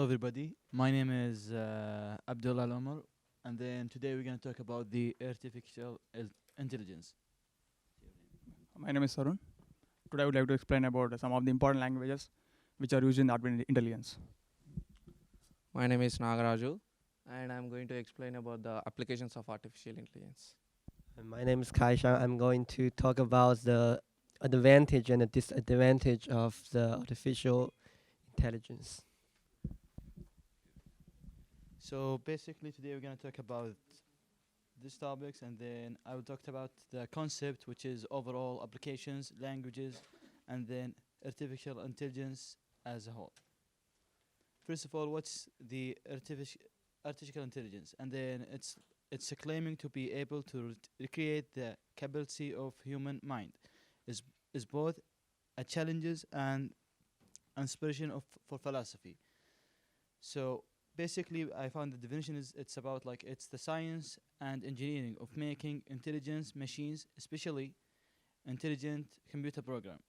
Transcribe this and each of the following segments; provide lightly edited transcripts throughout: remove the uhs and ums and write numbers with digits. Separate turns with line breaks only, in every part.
Hello, everybody. My name is Abdullah Omar, and then today we're going to talk about the intelligence.
My name is Sarun. Today I would like to explain about some of the important languages which are used in artificial intelligence.
My name is Nagaraju, and I'm going to explain about the applications of artificial intelligence.
And my name is Kaisha. I'm going to talk about the advantage and the disadvantage of the artificial intelligence.
So basically, today we're going to talk about these topics, and then I will talk about the concept, which is overall applications, languages, and then artificial intelligence as a whole. First of all, what's the artificial intelligence? And then it's claiming to be able to recreate the capability of human mind. Is both a challenges and inspiration for philosophy. So basically, I found the definition is it's about like it's the science and engineering of making intelligent machines, especially intelligent computer program.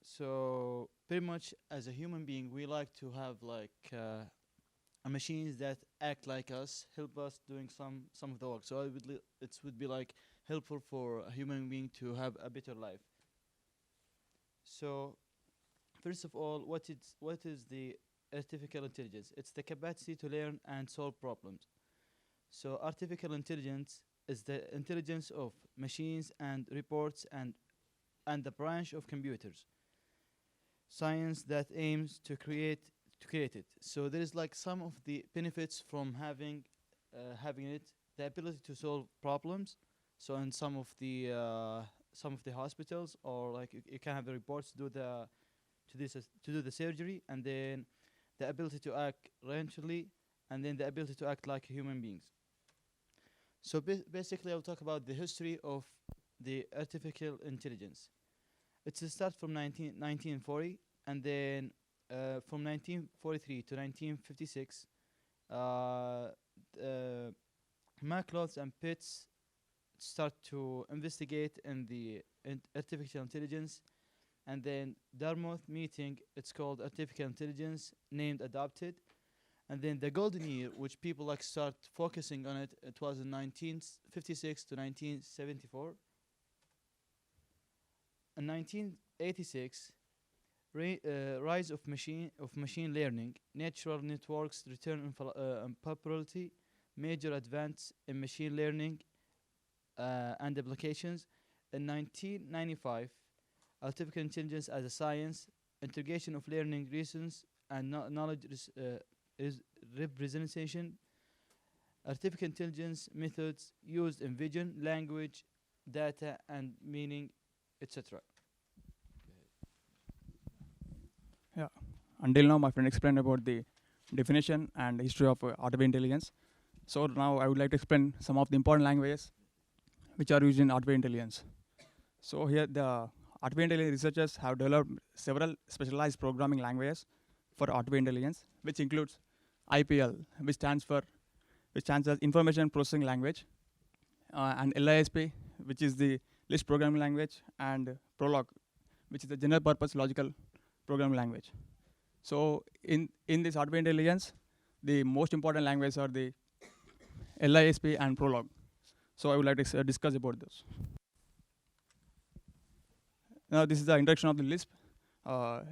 So pretty much as a human being, we like to have like a machines that act like us, help us doing some of the work. So it would be like helpful for a human being to have a better life. So first of all, what is the artificial intelligence? It's the capacity to learn and solve problems. So artificial intelligence is the intelligence of machines and reports and the branch of computers science that aims to create it. So there is like some of the benefits from having it, the ability to solve problems. So in some of the hospitals, or like you can have the reports to do the surgery, and then the ability to act rationally, and then the ability to act like human beings. So basically, I'll talk about the history of the artificial intelligence. It's a start from 1940, and then from 1943 to 1956, Maclauds and Pitts start to investigate in the artificial intelligence, and then Dartmouth meeting, it's called artificial intelligence, named adopted, and then the golden year, which people like start focusing on it, it was in 1956 to 1974. In 1986, rise of machine learning, natural networks return in popularity, major advance in machine learning and applications. In 1995, artificial intelligence as a science, integration of learning reasons and knowledge representation, artificial intelligence methods used in vision, language, data, and meaning, etc.
Yeah. Until now, my friend explained about the definition and history of artificial intelligence. So now I would like to explain some of the important languages which are used in artificial intelligence. So here the artificial intelligence researchers have developed several specialized programming languages for artificial intelligence, which includes IPL, which stands as Information Processing Language, and LISP, which is the List Programming Language, and Prolog, which is the General Purpose Logical Programming Language. So in this artificial intelligence, the most important languages are the LISP and Prolog. So I would like to discuss about those. Now this is the introduction of the Lisp.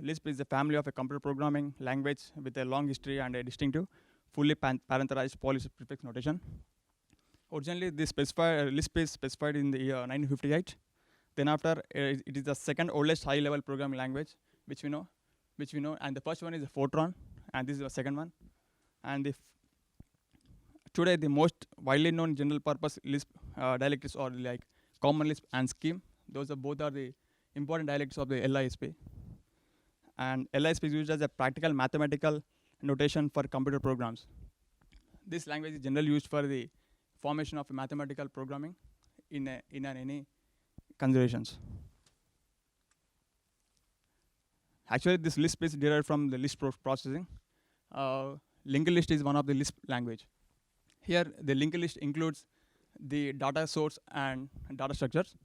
Lisp is a family of a computer programming language with a long history and a distinctive, fully parenthesized Polish prefix notation. Originally, Lisp is specified in the year 1958. Then after, it is the second oldest high-level programming language which we know, and the first one is the Fortran, and this is the second one. And today, the most widely known general-purpose Lisp dialects are like Common Lisp and Scheme. Both are the important dialects of the LISP. And LISP is used as a practical mathematical notation for computer programs. This language is generally used for the formation of mathematical programming in any considerations. Actually, this Lisp is derived from the Lisp processing. Linked list is one of the Lisp language. Here, the linked list includes the data source and data structures.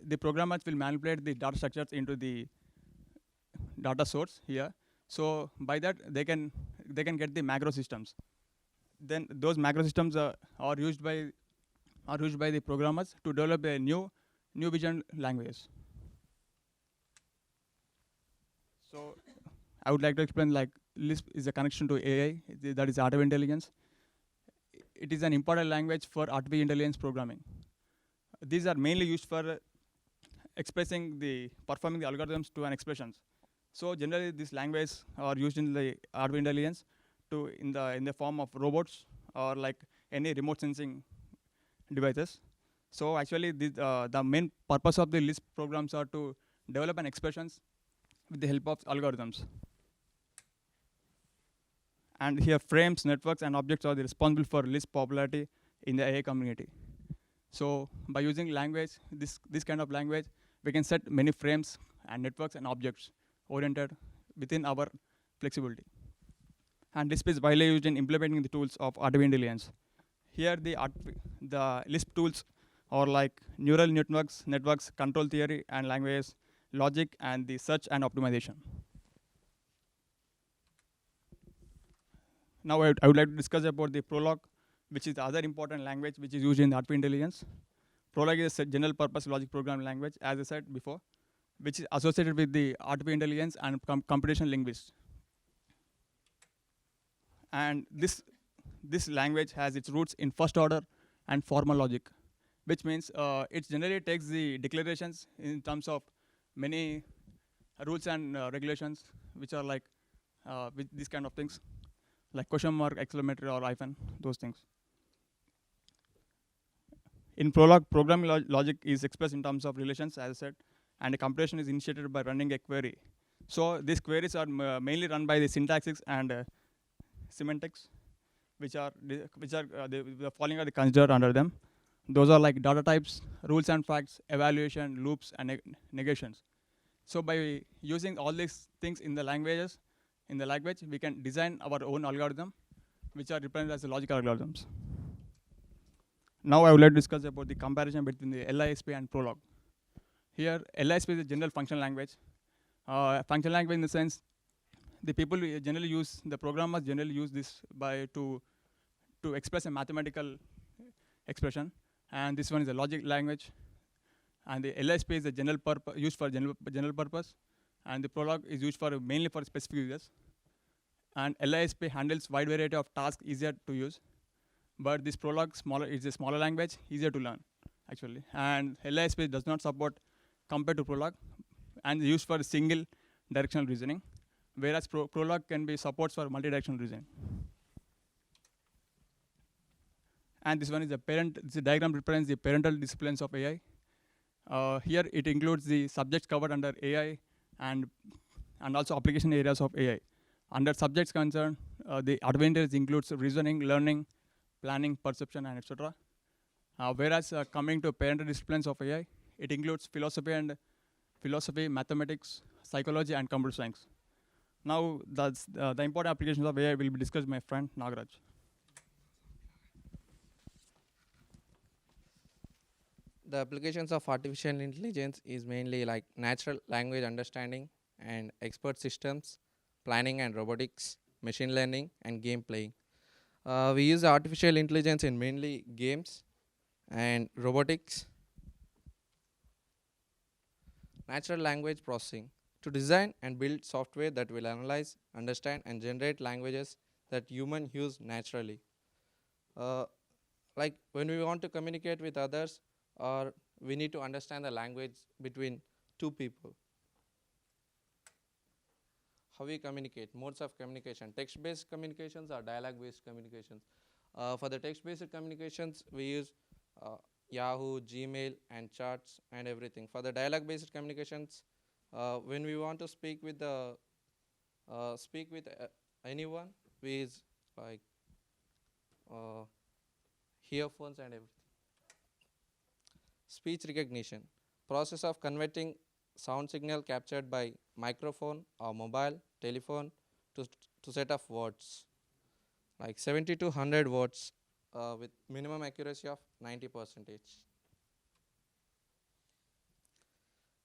The programmers will manipulate the data structures into the data source here. So by that they can get the macro systems. Then those macro systems are used by the programmers to develop a new vision languages. So I would like to explain, like, Lisp is a connection to AI, that is artificial intelligence. It is an important language for artificial intelligence programming. These are mainly used for performing the algorithms to an expressions. So generally, these languages are used in the artificial intelligence in the form of robots or like any remote sensing devices. So actually, the main purpose of the Lisp programs are to develop an expressions with the help of algorithms. And here, frames, networks, and objects are responsible for Lisp popularity in the AI community. So by using language, this kind of language, we can set many frames and networks and objects oriented within our flexibility. And Lisp is widely used in implementing the tools of artificial intelligence. Here, the Lisp tools are like neural networks, control theory, and languages, logic, and the search and optimization. Now I would like to discuss about the Prolog, which is the other important language which is used in artificial intelligence. Prolog is a general purpose logic programming language, as I said before, which is associated with the artificial intelligence and computational linguists. And this language has its roots in first order and formal logic, which means it generally takes the declarations in terms of many rules and regulations, which are like with these kind of things, like question mark, exclamatory, or hyphen, those things. In Prolog, programming logic is expressed in terms of relations, as I said, and a computation is initiated by running a query. So these queries are mainly run by the syntaxes and semantics, which are the following are considered under them. Those are like data types, rules and facts, evaluation, loops, and negations. So by using all these things in the language, we can design our own algorithm, which are represented as the logical algorithms. Now I would like to discuss about the comparison between the LISP and Prolog. Here, LISP is a general functional language. Functional language in the sense, the programmers generally use this to express a mathematical expression, and this one is a logic language. And the LISP is a used for general purpose, and the Prolog is used mainly for specific users. And LISP handles wide variety of tasks, easier to use. But this Prolog is a smaller language, easier to learn, actually. And LISP does not support compared to Prolog, and is used for single directional reasoning, whereas Prolog can be supports for multi-directional reasoning. And this one is this diagram represents the parental disciplines of AI. Here it includes the subjects covered under AI and also application areas of AI. Under subjects concerned, the advantage includes reasoning, learning, planning, perception, and etc. Whereas coming to parental disciplines of AI, it includes philosophy, mathematics, psychology, and computer science. Now, the important applications of AI will be discussed by my friend Nagaraj.
The applications of artificial intelligence is mainly like natural language understanding and expert systems, planning and robotics, machine learning, and game playing. We use artificial intelligence in mainly games and robotics, natural language processing to design and build software that will analyze, understand, and generate languages that humans use naturally. Like when we want to communicate with others, or we need to understand the language between two people. How we communicate, modes of communication, text-based communications or dialogue-based communications. For the text-based communications, we use Yahoo, Gmail, and chats and everything. For the dialogue-based communications, when we want to speak with anyone, we use like earphones and everything. Speech recognition, process of converting sound signal captured by microphone or mobile telephone to set of words, like 70 to 100 words with minimum accuracy of 90%.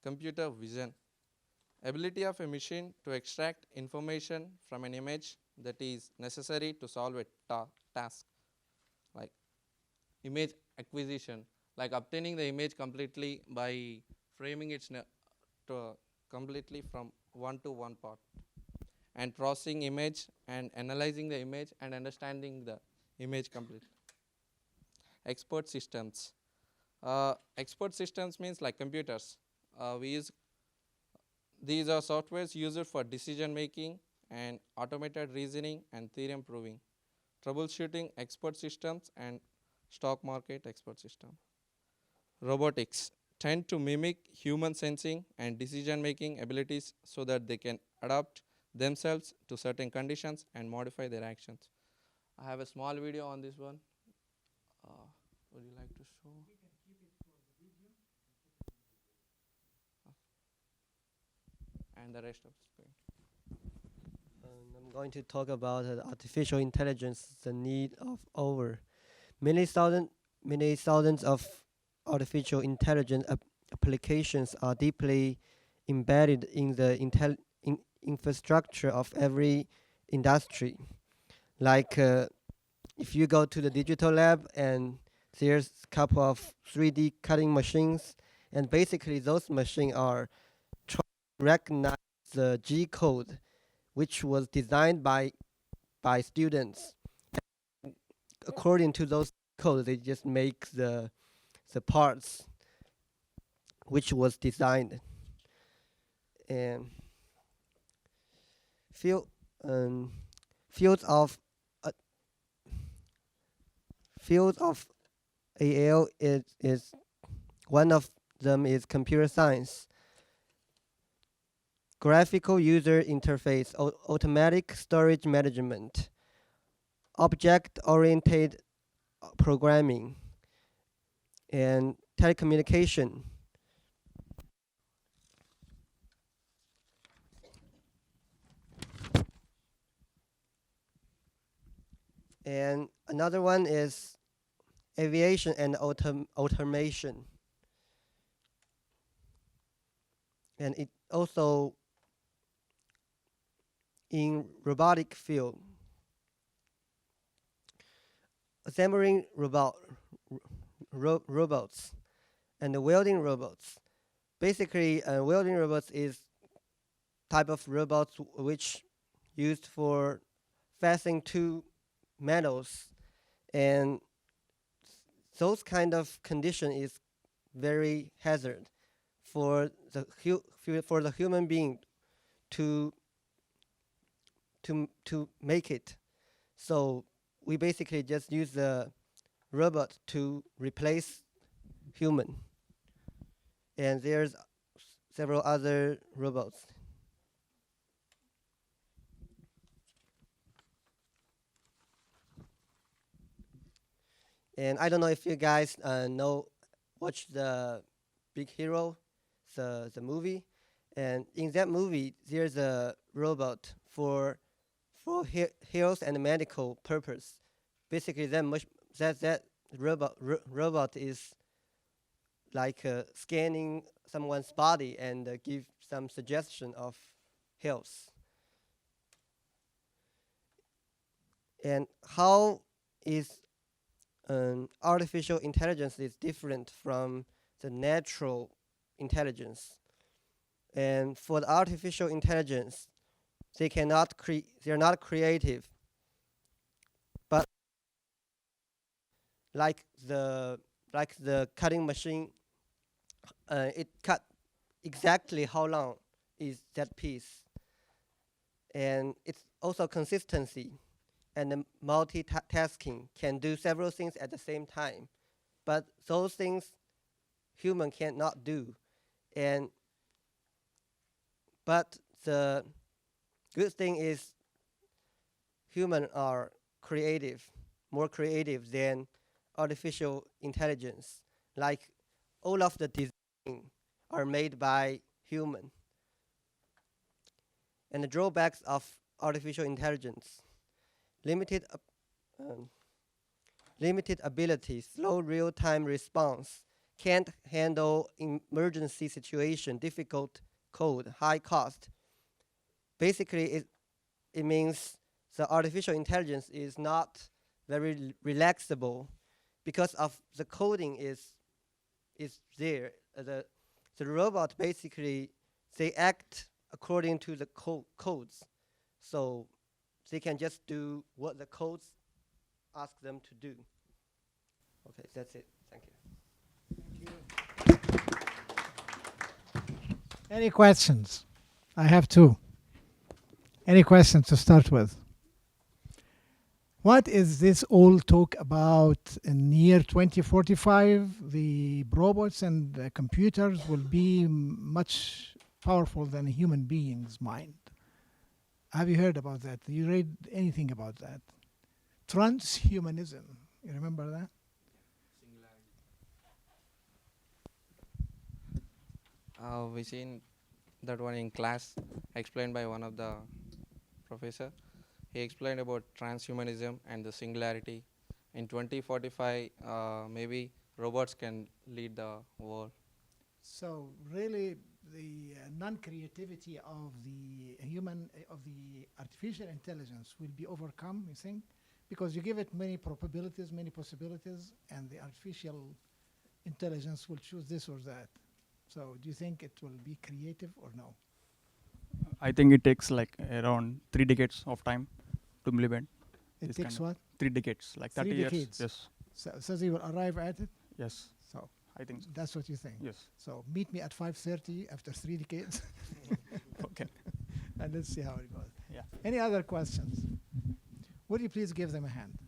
Computer vision, ability of a machine to extract information from an image that is necessary to solve a task, like image acquisition, like obtaining the image completely by framing it completely from one to one part, and processing image and analyzing the image and understanding the image completely. Expert systems. Expert systems means like computers. These are softwares used for decision making and automated reasoning and theorem proving. Troubleshooting expert systems and stock market expert system. Robotics tend to mimic human sensing and decision making abilities so that they can adapt themselves to certain conditions and modify their actions. I have a small video on this one. Would you like to show? And the rest of the screen.
I'm going to talk about artificial intelligence, the need of over many thousands of artificial intelligence applications are deeply embedded in the infrastructure of every industry. Like if you go to the digital lab and there's a couple of 3D cutting machines, and basically those machines are trying to recognize the G code, which was designed by students. According to those codes, they just make the parts which was designed. And fields of AL is one of them is computer science, graphical user interface, automatic storage management, object-oriented programming, and telecommunication. And another one is aviation and automation. And it also in robotic field, assembling robots and the welding robots. Basically, welding robots is type of robots which used for fastening two metals, and those kind of condition is very hazard for the human being to make it. So we basically just use the robot to replace human. And there's several other robots. And I don't know if you guys watch the Big Hero, the movie. And in that movie, there's a robot for health and medical purpose. Basically, that robot is like scanning someone's body and give some suggestion of health. And how is artificial intelligence is different from the natural intelligence? And for the artificial intelligence, they are not creative, but like the cutting machine, it cut exactly how long is that piece, and it's also consistency and the multitasking, can do several things at the same time, but those things human cannot do. But the good thing is humans are more creative than artificial intelligence. Like all of the design are made by human. And the drawbacks of artificial intelligence: limited ability, slow real-time response, can't handle emergency situation, difficult code, high cost. Basically, it means the artificial intelligence is not very relaxable because of the coding is there. The robot basically, they act according to the codes, so they can just do what the codes ask them to do. Okay, that's it. Thank you.
Any questions? I have two. Any questions to start with? What is this all talk about in year 2045? The robots and the computers will be much powerful than a human being's mind. Have you heard about that? You read anything about that? Transhumanism. You remember that?
We seen that one in class explained by one of the professor. He explained about transhumanism and the singularity. In 2045, maybe robots can lead the world.
So really, the non-creativity of the human, of the artificial intelligence will be overcome, you think? Because you give it many probabilities, many possibilities, and the artificial intelligence will choose this or that. So do you think it will be creative or no?
I think it takes like around 3 decades of time to implement.
It takes what?
3 decades, like 30
3
years.
decades.
Yes.
So they will arrive at it?
Yes.
So
I think so.
that's what you think?
Yes.
So meet me at 5:30 after 3 decades.
Okay.
And let's see how it goes.
Yeah.
Any other questions? Would you please give them a hand?